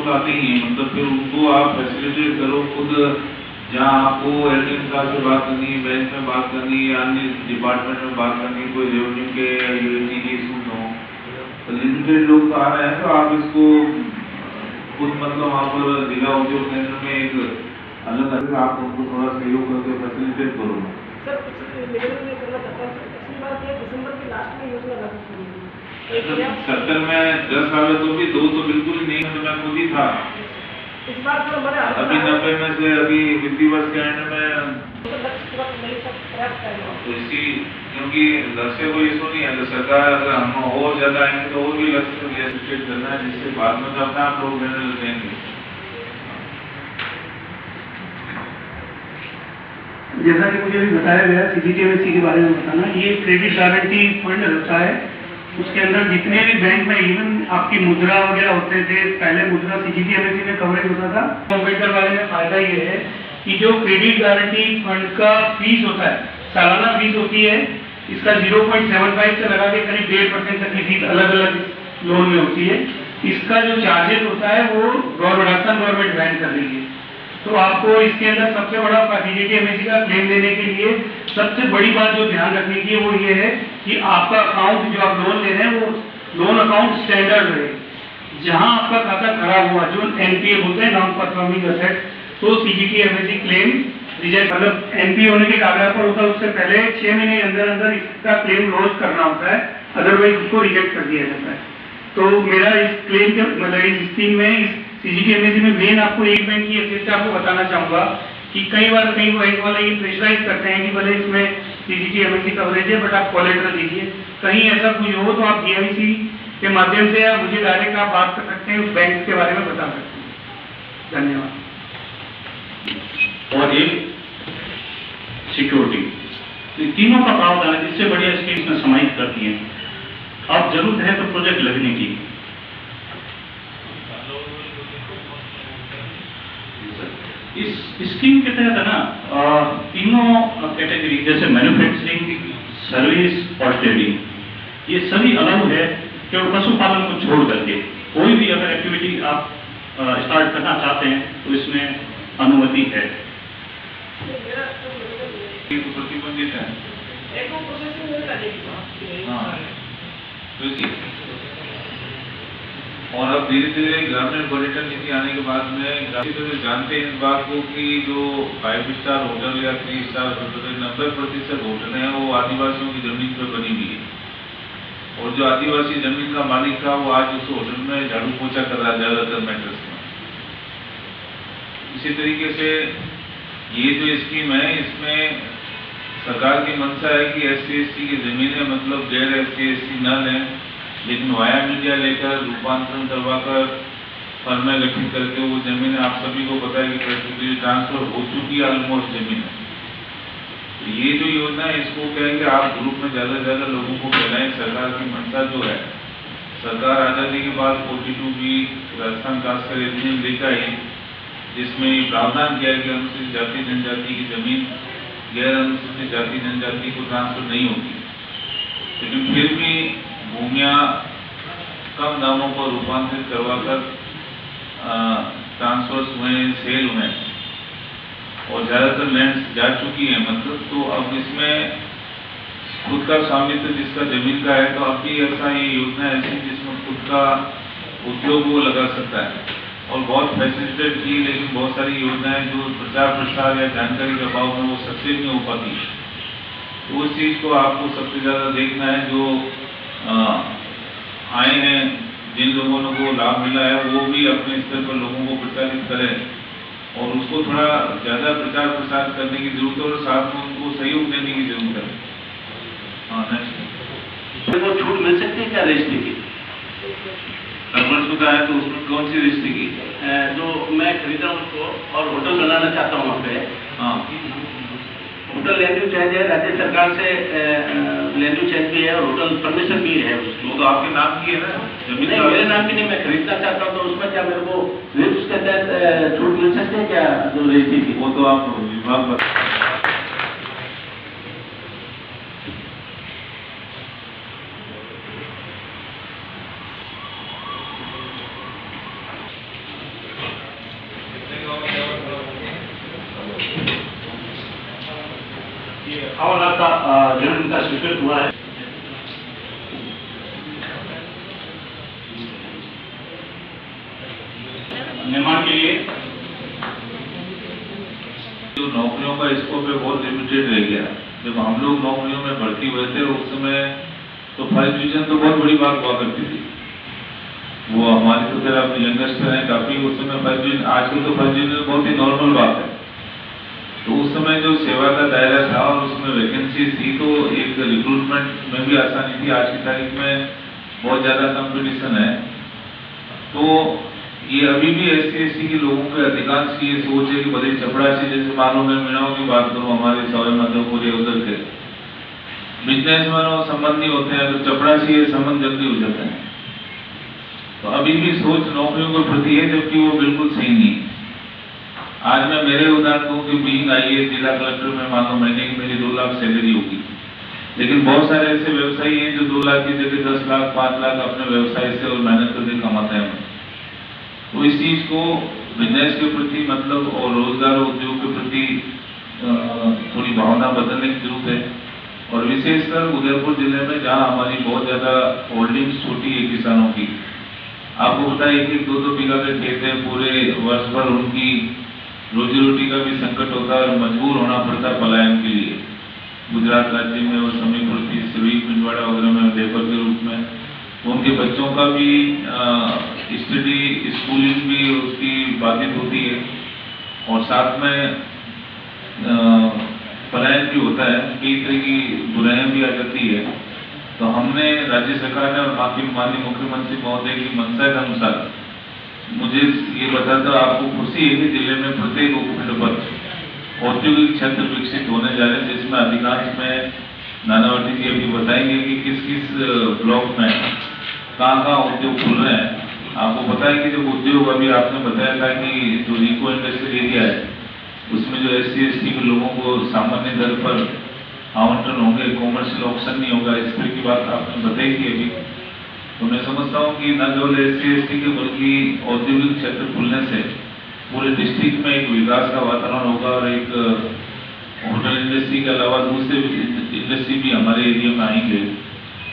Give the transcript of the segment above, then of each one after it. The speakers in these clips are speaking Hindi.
लोग तो आते ही हैं, मतलब फिर उनको आप फैसिलिटेट करो खुद, जहाँ आपको एटीएम कार्ड से बात करनी, बैंक में बात करनी, अन्य डिपार्टमेंट में बात करनी, कोई रेवेन्यू के यूएटी के इशूज हो, तो लिमिटेड लोग आ रहे हैं, तो आप इसको खुद मतलब वहाँ पर जिला उद्योग केंद्र में एक अलग अलग आप उनको थोड़ा सहयोग करके फैसिलिटेट करो। सर निवेदन में करना चाहता हूँ, पिछली बार क्या दिसंबर के लास्ट में योजना लागू की गई, 70 में 10 साल तो भी 2 तो बिल्कुल ही नहीं, तो मैं खुद ही था। इस बार सर हमारे अभी 90 में से अभी वित्तीय वर्ष के एंड में तो इसी, क्योंकि लक्ष्य कोई इशू नहीं है, तो सरकार अगर हम और ज्यादा आएंगे तो और भी लक्ष्य रिएस्टेट करना है, जिससे बाद में तो अपना आप लोग निर्णय लेंगे। जैसा कि मुझे भी बताया गया सीजीटीएमएससी के बारे में बताना, ये क्रेडिट गारंटी फंड होता है, उसके अंदर जितने भी बैंक में इवन आपकी मुद्रा वगैरह होते थे, पहले मुद्रा सीजीटीएमएससी में कवरेज होता था। अम्बेडकर वाले में फायदा ये है कि जो क्रेडिट गारंटी फंड का फीस होता है, सालाना फीस होती है, इसका 0.75 से लगा के करीब 1.5% तक की फीस अलग अलग लोन में होती है। इसका जो चार्जेस होता है वो राजस्थान गवर्नमेंट बैन कर रही है। तो आपको इसके अंदर सबसे बड़ा सीजीटीएमएससी का क्लेम देने के लिए सबसे बड़ी बात जो ध्यान रखने की है वो ये है कि आपका अकाउंट जो आप लोन ले रहे हैं वो लोन अकाउंट स्टैंडर्ड रहे। जहां आपका खाता खराब हुआ, जो एनपीए बोलते हैं, नॉन परफॉर्मिंग एसेट, तो सीजीटीएमएससी क्लेम रिजेक्ट, मतलब एनपीए होने के कागज पर होता है, उससे पहले 6 महीने के अंदर अंदर इसका क्लेम लॉन्च करना होता है, अदरवाइज उसको रिजेक्ट कर दिया जाता है। तो मेरा इस क्लेम के मतलब इस स्कीम में, इस सीजीटीएमएससी में मेन आपको एक बैंक की हैसियत से आपको बताना चाहूंगा कि कई बार कई बैंक वाले ये प्रेशराइज करते हैं कि भले इसमें सीजीटीएमएससी कवरेज है बट आप कोलेटरल दीजिए। कहीं ऐसा कुछ हो तो आप डीआईसी के माध्यम से या मुझे डायरेक्ट आप बात कर सकते हैं, उस बैंक के बारे में बता सकते हैं। धन्यवाद। और एक सिक्योरिटी, तीनों का प्रावधान है, जिससे बढ़िया स्कीम में समाहित करती है। अब जरूरत है तो प्रोजेक्ट लगने की, इस स्कीम के तहत है ना, तीनों कैटेगरी जैसे मैन्युफैक्चरिंग, सर्विस और ट्रेडिंग, ये सभी अलाउ है। केवल पशुपालन को छोड़ करके कोई भी अगर एक्टिविटी आप स्टार्ट करना चाहते हैं तो इसमें अनुमति है। प्रतिबंधित है। और अब धीरे धीरे ग्रामीण पर्यटन नीति आने के बाद में ग्रामीण जानते हैं इस बात को कि जो 5 स्टार होटल या 3 स्टार होटल 90% होटल है वो आदिवासियों की जमीन पर बनी हुई है, और जो आदिवासी जमीन का मालिक था वो आज उस होटल में झाड़ू पोछा कर रहा है ज्यादातर मैटर्स में। इसी तरीके से ये जो स्कीम है, इसमें सरकार की मंशा है कि SC/ST की जमीनें मतलब गैर SC/ST न लें, लेकिन वाया मीडिया लेकर रूपांतरण करवाकर फर्में गठित करके वो जमीन, आप सभी को पता है कि ट्रांसफर हो चुकी है ऑलमोस्ट जमीन। तो ये जो योजना है इसको कहेंगे आप ग्रुप में ज्यादा से ज्यादा लोगों को फैलाएं। सरकार की मंशा जो है, सरकार आजादी के बाद 42B राजस्थान खासकर अधिनियम लेकर आई, जिसमें प्रावधान किया है कि अनुसूचित जाति जनजाति की जमीन गैर अनुसूचित जाति जनजाति को ट्रांसफर नहीं होगी, लेकिन फिर भी भूमियां कम दामों पर रूपांतरित करवाकर ट्रांसफर्स हुए, सेल हुए और ज्यादातर लैंड जा चुकी है मतलब। तो अब इसमें खुद का स्वामित्व जिसका जमीन का है, तो अब भी ऐसा ये योजना ऐसी जिसमें खुद का उद्योग वो लगा सकता है, और बहुत फैसिलिटेट की, लेकिन बहुत सारी योजनाएं जो प्रचार प्रसार या जानकारी के अभाव में वो सक्सेस नहीं हो पाती। तो उस चीज को आपको सबसे ज्यादा देखना है, जो आए हैं, जिन लोगों को लाभ मिला है वो भी अपने स्तर पर लोगों को प्रचारित करें, और उसको थोड़ा ज्यादा प्रचार प्रसार करने की जरूरत है, और साथ में उनको सहयोग देने की जरूरत है। हाँ, नेक्स्ट वो छूट मिल सकती है क्या रजिस्ट्री की? शुदा है तो उसमें कौन सी रजिस्ट्री की? जो मैं खरीदा हूँ उसको और होटल बनाना चाहता हूँ वहाँ पे। हाँ, होटल लैंड यूज चार्ज है, राज्य सरकार से लैंड यूज चार्ज भी है और होटल परमिशन भी है। वो तो आपके नाम की है ना जमीन? नहीं, मेरे नाम की नहीं, मैं खरीदना चाहता हूँ, तो उसमें क्या मेरे को उसके तहत छूट मिल सकती है क्या जो रजिस्ट्री की? वो तो आप विभाग 58 लाख का जमीन का स्वीकृत हुआ है। निर्माण के लिए जो नौकरियों का स्कोप है बहुत लिमिटेड रह गया। जब हम लोग नौकरियों में भर्ती हुए थे उस समय तो फर्स्ट डिवीजन तो बहुत बड़ी बात हुआ करती थी। वो हमारे तो अगर आप यंगस्टर हैं काफी, उस समय फर्स्ट डिवीजन, आजकल तो फर्स्ट डिवीजन बहुत ही नॉर्मल बात है। तो उस समय जो सेवा का दायरा था और उसमें वैकेंसी थी तो एक रिक्रूटमेंट में भी आसानी थी। आज की तारीख में बहुत ज्यादा कंपटीशन है। तो ये अभी भी SC/ST के लोगों के अधिकांश की ये सोच है कि बड़े चपरासी, जैसे मानो मैं मीणाओं की बात करूं, हमारे सवाई माधोपुर या उधर के बिजनेसमैनों संबंधी होते हैं, तो चपरासी ये संबंध जल्दी हो जाता है। तो अभी भी सोच नौकरियों के प्रति है, जबकि वो बिल्कुल सही नहीं है। आज मैं मेरे उदाहरण दूं कि बीइंग IAS जिला कलेक्टर में मान लो महीने की मेरी 2 लाख सैलरी होगी, लेकिन बहुत सारे ऐसे व्यवसायी हैं जो 2 लाख की जगह 10 लाख 5 लाख अपने व्यवसाय से और मेहनत करके कमाते हैं। तो इस चीज को बिजनेस के प्रति मतलब और रोजगार उद्योग के प्रति थोड़ी भावना बदलने की जरूरत है। और विशेषकर उदयपुर जिले में जहाँ हमारी बहुत ज्यादा होल्डिंग्स छोटी है किसानों की, आपको पता है कि 2-2 बीघा के खेत है, पूरे वर्ष भर उनकी रोजी रोटी का भी संकट होता है और मजबूर होना पड़ता है पलायन के लिए। गुजरात राज्य में और समीपवर्ती सिवई पिंडवाड़ा वगैरह में लेबर के रूप में उनके बच्चों का भी स्टडी स्कूलिंग भी उसकी बाधित होती है और साथ में पलायन भी होता है, कई तरह की बुराइयां भी आ जाती है। तो हमने राज्य सरकार ने और माननीय मुख्यमंत्री महोदय की मंशा के अनुसार मुझे ये बताता आपको खुशी है कि जिले में प्रत्येक उपखंड पर औद्योगिक क्षेत्र विकसित होने जा रहे हैं, जिसमें अधिकांश में नानावटी जी अभी बताएंगे कि किस किस ब्लॉक में कहाँ उद्योग खुल रहे हैं। आपको पता है कि जब उद्योग अभी आपने बताया था कि जो इको इंडस्ट्रियल एरिया है उसमें जो SC/ST के लोगों को सामान्य दर पर आवंटन होंगे, कॉमर्शियल ऑप्शन नहीं होगा, इस तरह की बात आपने बताई थी अभी। तो मैं समझता हूँ कि न केवल SC/ST के बल्कि औद्योगिक क्षेत्र खुलने से पूरे डिस्ट्रिक्ट में एक विकास का वातावरण होगा और एक होटल इंडस्ट्री के अलावा दूसरे इंडस्ट्री भी हमारे एरिया में आएंगे।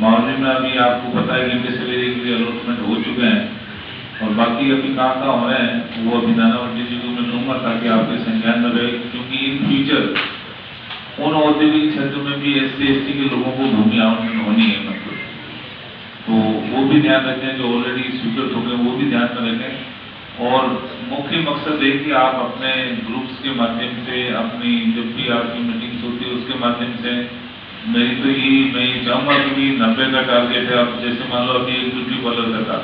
माहौल में अभी आपको पता है कि इंडस्ट्रियल एरिया के लिए अलॉटमेंट हो चुके हैं और बाकी अभी कहाँ हो रहे हैं वो अभी नानावटी जी को मैं लूँगा ताकि आपके संज्ञान में रहे, क्योंकि इन फ्यूचर उन औद्योगिक क्षेत्रों में भी SC/ST के लोगों को भूमि आवंटन होनी है। मतलब तो वो भी ध्यान रखें, जो ऑलरेडी स्वीकृत हो गए वो भी ध्यान में रखें। और मुख्य मकसद है कि आप अपने ग्रुप्स के माध्यम से अपनी जब भी आपकी मीटिंग्स होती है उसके माध्यम से मेरी तो यही मैं चाहूँगा कि 90 का टारगेट है। आप जैसे मान लो अभी एक ब्यूटी पार्लर का था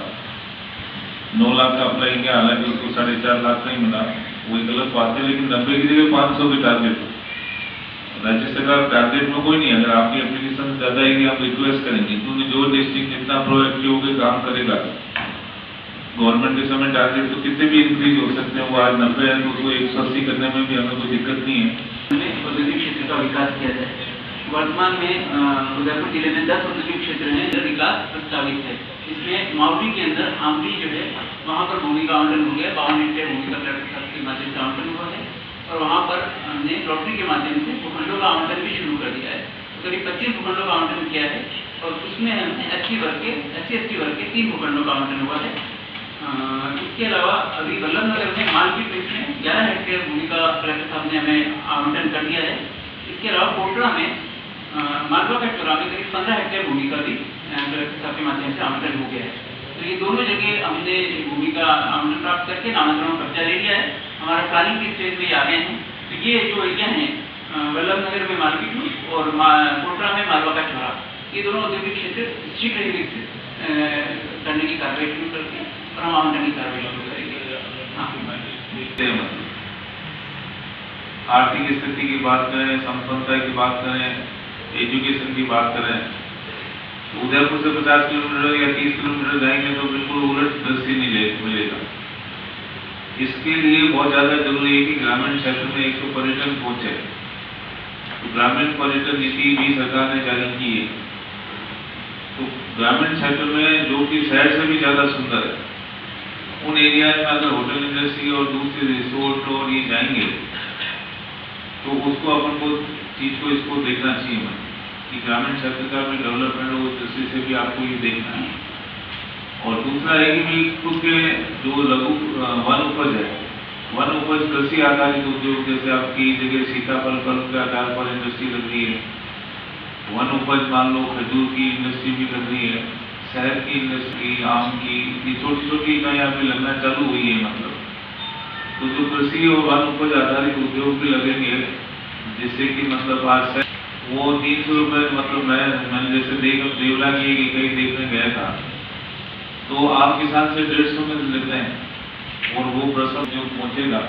9 लाख का अप्लाई किया, हालांकि उसको 4.5 लाख का ही मिला, वो एक गलत बात है, लेकिन 90 की जगह 500 के टारगेट राज्य सरकार टारगेट में कोई नहीं। अगर आपकी एप्लीकेशन ज्यादा आएगी हम रिक्वेस्ट करेंगे, क्योंकि जो डिस्ट्रिक्ट जितना प्रोएक्टिव होकर काम करेगा, गवर्नमेंट के समय टारगेट तो कितने भी इंक्रीज हो सकते हैं, वो आज 90 है तो उसको 180 करने में भी हमें कोई दिक्कत नहीं है। औद्योगिक क्षेत्र का विकास किया जाए। वर्तमान में उदयपुर जिले में 10 औद्योगिक क्षेत्र हैं जिनका विकास प्रस्तावित है। इसमें मावड़ी के अंदर आमली जो है वहाँ पर भूमि का आवंटन हो गया, 52 हेक्टेयर भूमि का के माध्यम से आवंटन हुआ है और वहाँ पर हमने लॉटरी के माध्यम से भूखंडों का आवंटन भी शुरू कर दिया है। करीब 25 भूखंडों का आवंटन किया है और उसमें हमने SC/ST वर्ग के 3 भूखंडों का आवंटन हुआ है। इसके अलावा अभी वल्लभनगर में मार्केट में 11 हेक्टेयर भूमि का कलेक्टर साहब ने हमें आवंटन कर दिया है। इसके अलावा कोटरा में मालवा का चौरा में करीब 15 हेक्टेयर भूमि का भी कलेक्टर साहब के माध्यम से आवंटन हो गया है। तो ये दोनों जगह हमने भूमि का आवंटन प्राप्त करके नामांतरण कब्जा ले लिया है। हमारा प्लानिंग की स्टेज में आ गए हैं। तो ये जो एरिया है वल्लभनगर में मार्केट और कोटरा में मालवा का चौरा, ये दोनों औद्योगिक क्षेत्र शीघ्र ही विकसित करने की कार्रवाई शुरू करके और हम आवंटन की कार्रवाई शुरू करेंगे। आर्थिक स्थिति की बात करें, संपन्नता की बात करें, एजुकेशन की बात करें, उदयपुर से 50 किलोमीटर या 30 किलोमीटर जाएंगे तो बिल्कुल उलट दृश्य नहीं मिलेगा। इसके लिए बहुत ज्यादा जरूरी है कि ग्रामीण क्षेत्र में एक तो पर्यटन पहुंचे। तो ग्रामीण पर्यटन नीति भी सरकार ने जारी की है। तो ग्रामीण क्षेत्र में जो कि शहर से भी ज्यादा सुंदर है, उन एरिया में अगर होटल इंडस्ट्री और दूसरे रिसोर्ट और ये जाएंगे तो उसको अपन को चीज को इसको देखना चाहिए हमें कि ग्रामीण क्षेत्र का भी डेवलपमेंट हो, उस दृष्टि से भी आपको ये देखना है। और दूसरा है कि भी खुद के जो लघु वन उपज है, वन उपज कृषि आधारित उद्योग, जैसे आपकी जगह सीताफल फल के आधार पर इंडस्ट्री लग रही है, वन उपज मान लो खजूर की इंडस्ट्री भी लग रही है, शहद की इंडस्ट्री, आम की, ये छोटी छोटी इकाई यहाँ पे लगना चालू हुई है। मतलब तो जो कृषि और वन उपज आधारित उद्योग भी लगेंगे, जिससे कि मतलब आज से वो 300 रुपये, मतलब मैंने जैसे देवला की एक इकाई देखने गया था, तो आप किसान से 150 में लेते हैं और वो प्रसव जो पहुंचेगा।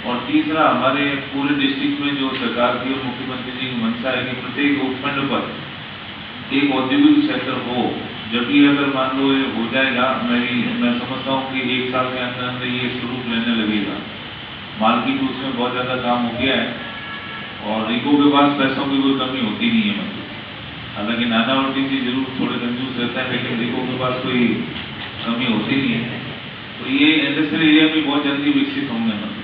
और तीसरा, हमारे पूरे डिस्ट्रिक्ट में जो सरकार की और मुख्यमंत्री जी की मंशा है कि प्रत्येक उपखंड पर एक औद्योगिक क्षेत्र हो। जब भी अगर मान लो ये हो जाएगा, मैं समझता हूँ कि 1 साल के अंदर अंदर ये स्वरूप लेने लगेगा। मार्केट उसमें बहुत ज़्यादा काम हो गया है और रिको के पास पैसों की कोई कमी होती नहीं है। मतलब हालांकि नानावटी जी जरूर थोड़े कंजूस रहता है, लेकिन रिको के पास कोई कमी होती नहीं है। तो ये इंडस्ट्रियल एरिया भी बहुत जल्दी विकसित होंगे। मतलब